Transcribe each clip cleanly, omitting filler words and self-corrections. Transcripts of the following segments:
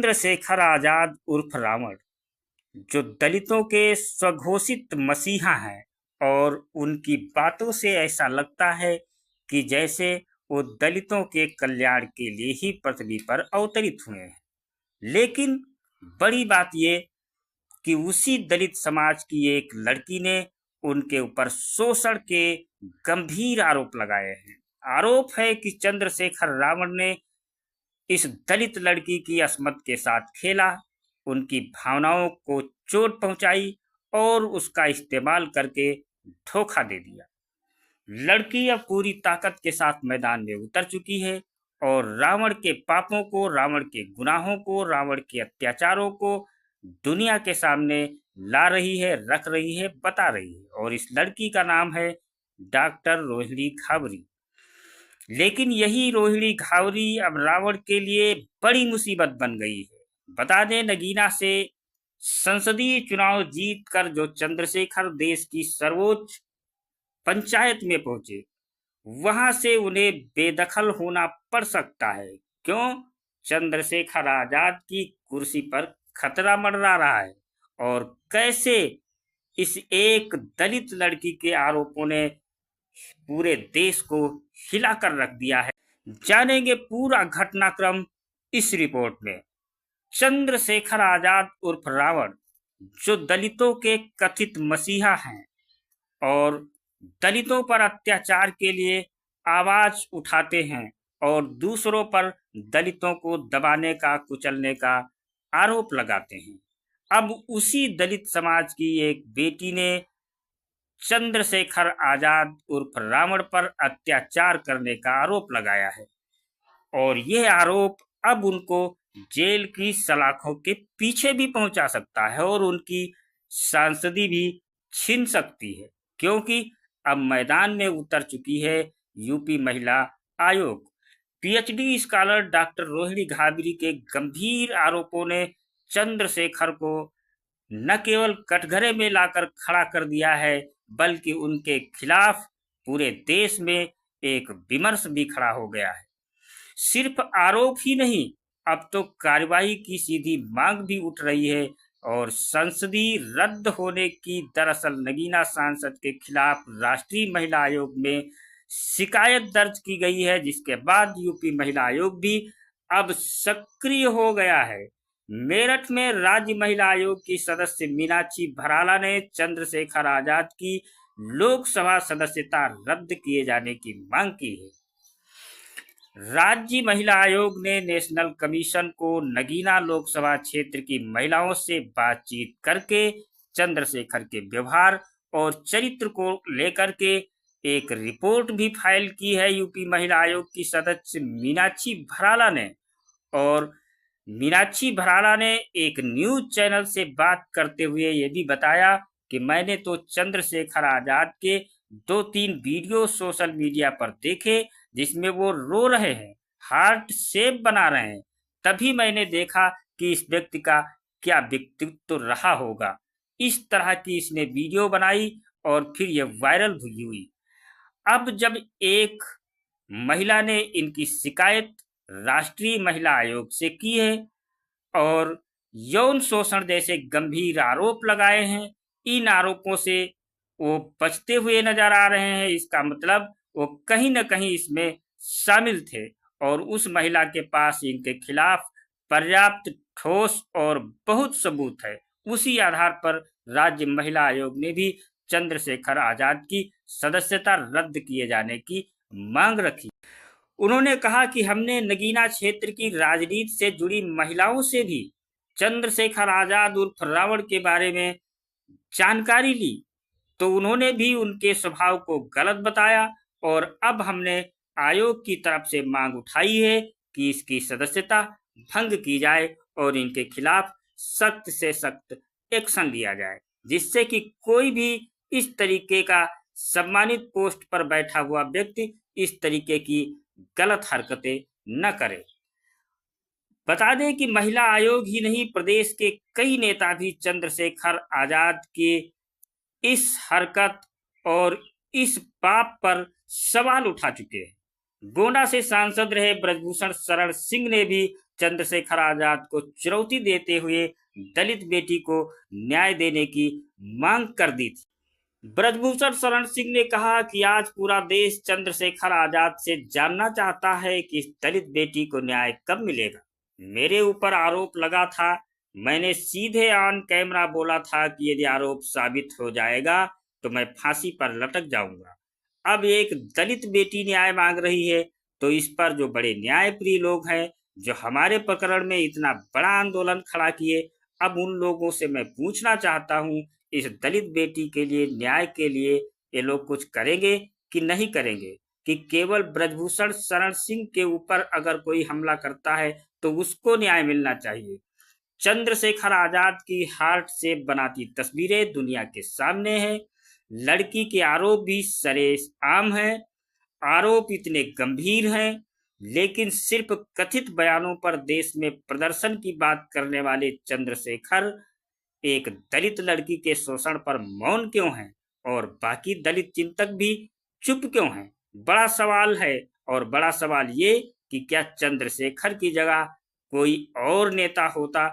चंद्रशेखर आजाद उर्फ रावण, जो दलितों के स्वघोषित मसीहा हैं, और उनकी बातों से ऐसा लगता है कि जैसे वो दलितों के कल्याण के लिए ही पृथ्वी पर अवतरित हुए हैं। लेकिन बड़ी बात ये कि उसी दलित समाज की एक लड़की ने उनके ऊपर शोषण के गंभीर आरोप लगाए हैं। आरोप है कि चंद्रशेखर रावण ने इस दलित लड़की की अस्मत के साथ खेला, उनकी भावनाओं को चोट पहुंचाई और उसका इस्तेमाल करके धोखा दे दिया। लड़की अब पूरी ताकत के साथ मैदान में उतर चुकी है और रावण के पापों को, रावण के गुनाहों को, रावण के अत्याचारों को दुनिया के सामने ला रही है, रख रही है, बता रही है। और इस लड़की का नाम है डॉक्टर रोहिणी घावरी। लेकिन यही रोहिणी घावरी अब रावण के लिए बड़ी मुसीबत बन गई है। बता दें, नगीना से संसदीय चुनाव जीतकर जो चंद्रशेखर देश की सर्वोच्च पंचायत में पहुंचे, वहां से उन्हें बेदखल होना पड़ सकता है। क्यों? चंद्रशेखर आजाद की कुर्सी पर खतरा मंडरा रहा है। और कैसे इस एक दलित लड़की के आरोपों ने पूरे देश को हिलाकर रख दिया है, जानेंगे पूरा घटनाक्रम इस रिपोर्ट में। चंद्रशेखर आजाद उर्फ रावण, जो दलितों के कथित मसीहा हैं और दलितों पर अत्याचार के लिए आवाज उठाते हैं और दूसरों पर दलितों को दबाने का, कुचलने का आरोप लगाते हैं, अब उसी दलित समाज की एक बेटी ने चंद्रशेखर आजाद उर्फ रावण पर अत्याचार करने का आरोप लगाया है। और यह आरोप अब उनको जेल की सलाखों के पीछे भी पहुंचा सकता है और उनकी सांसदी भी छीन सकती है, क्योंकि अब मैदान में उतर चुकी है यूपी महिला आयोग। PhD scholar doctor Rohini Ghavri के गंभीर आरोपों ने चंद्रशेखर को न केवल कटघरे में लाकर खड़ा कर दिया है, बल्कि उनके खिलाफ पूरे देश में एक विमर्श भी खड़ा हो गया है। सिर्फ आरोप ही नहीं, अब तो कार्रवाई की सीधी मांग भी उठ रही है और संसदीय रद्द होने की दरअसल नगीना सांसद के खिलाफ राष्ट्रीय महिला आयोग में शिकायत दर्ज की गई है, जिसके बाद यूपी महिला आयोग भी अब सक्रिय हो गया है। मेरठ में राज्य महिला आयोग की सदस्य मीनाक्षी भराला ने चंद्रशेखर आजाद की लोकसभा सदस्यता रद्द किए जाने की मांग की है। राज्य महिला आयोग ने नेशनल कमीशन को नगीना लोकसभा क्षेत्र की महिलाओं से बातचीत करके चंद्रशेखर के व्यवहार और चरित्र को लेकर के एक रिपोर्ट भी फाइल की है यूपी महिला आयोग की सदस्य मीनाक्षी भराला ने। और मीनाक्षी भराला ने एक न्यूज चैनल से बात करते हुए ये भी बताया कि मैंने तो चंद्रशेखर आजाद के 2-3 वीडियो सोशल मीडिया पर देखे जिसमें वो रो रहे हैं, हार्ट शेप बना रहे हैं, तभी मैंने देखा कि इस व्यक्ति का क्या व्यक्तित्व रहा होगा। इस तरह की इसने वीडियो बनाई और फिर ये वायरल हुई। अब जब एक महिला ने इनकी शिकायत राष्ट्रीय महिला आयोग से की है और यौन शोषण जैसे गंभीर आरोप लगाए हैं, इन आरोपों से वो बचते हुए नजर आ रहे हैं। इसका मतलब वो कहीं न कहीं इसमें शामिल थे और उस महिला के पास इनके खिलाफ पर्याप्त ठोस और बहुत सबूत है। उसी आधार पर राज्य महिला आयोग ने भी चंद्रशेखर आजाद की सदस्यता रद्द किए जाने की मांग रखी। उन्होंने कहा कि हमने नगीना क्षेत्र की राजनीति से जुड़ी महिलाओं से भी चंद्रशेखर आजाद उर्फ रावण के बारे में जानकारी ली, तो उन्होंने भी उनके स्वभाव को गलत बताया और अब हमने आयोग की तरफ से मांग उठाई है कि इसकी सदस्यता भंग की जाए और इनके खिलाफ सख्त से सख्त एक्शन लिया जाए, जिससे कि कोई भी इस तरीके का सम्मानित पोस्ट पर बैठा हुआ व्यक्ति इस तरीके की गलत हरकतें न करे। बता दें कि महिला आयोग ही नहीं, प्रदेश के कई नेता भी चंद्रशेखर आजाद के इस हरकत और इस पाप पर सवाल उठा चुके हैं। गोंडा से सांसद रहे ब्रजभूषण शरण सिंह ने भी चंद्रशेखर आजाद को चुनौती देते हुए दलित बेटी को न्याय देने की मांग कर दी थी। ब्रजभूषण शरण सिंह ने कहा कि आज पूरा देश चंद्रशेखर आजाद से जानना चाहता है कि इस दलित बेटी को न्याय कब मिलेगा। मेरे ऊपर आरोप लगा था, मैंने सीधे ऑन कैमरा बोला था कि यदि आरोप साबित हो जाएगा तो मैं फांसी पर लटक जाऊंगा। अब एक दलित बेटी न्याय मांग रही है तो इस पर जो बड़े न्यायप्रिय लोग हैं, जो हमारे प्रकरण में इतना बड़ा आंदोलन खड़ा किए, अब उन लोगों से मैं पूछना चाहता हूं, इस दलित बेटी के लिए न्याय के लिए ये लोग कुछ करेंगे कि नहीं करेंगे? कि केवल ब्रजभूषण शरण सिंह के ऊपर अगर कोई हमला करता है तो उसको न्याय मिलना चाहिए। चंद्रशेखर आजाद की हार्ट से बनाती तस्वीरें दुनिया के सामने हैं। लड़की के आरोप भी सरेआम हैं, आरोप इतने गंभीर हैं, लेकिन सिर्फ कथित बयानों पर देश में प्रदर्शन की बात करने वाले चंद्रशेखर एक दलित लड़की के शोषण पर मौन क्यों हैं और बाकी दलित चिंतक भी चुप क्यों हैं? बड़ा सवाल है। और बड़ा सवाल ये कि क्या चंद्रशेखर की जगह कोई और नेता होता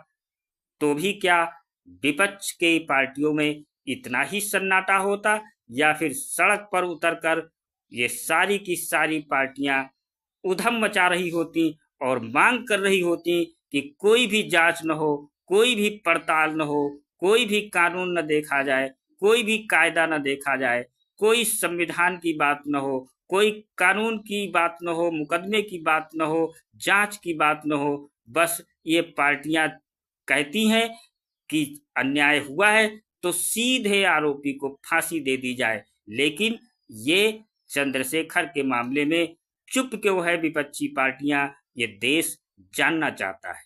तो भी क्या विपक्ष के पार्टियों में इतना ही सन्नाटा होता, या फिर सड़क पर उतरकर ये सारी की सारी पार्टियां उधम मचा रही होती और मांग कर रही होती कि कोई भी जांच न हो, कोई भी पड़ताल न हो, कोई भी कानून न देखा जाए, कोई भी कायदा न देखा जाए, कोई संविधान की बात न हो, कोई कानून की बात न हो, मुकदमे की बात न हो, जांच की बात न हो। बस ये पार्टियां कहती हैं कि अन्याय हुआ है तो सीधे आरोपी को फांसी दे दी जाए। लेकिन ये चंद्रशेखर के मामले में चुप क्यों है विपक्षी पार्टियां, ये देश जानना चाहता है।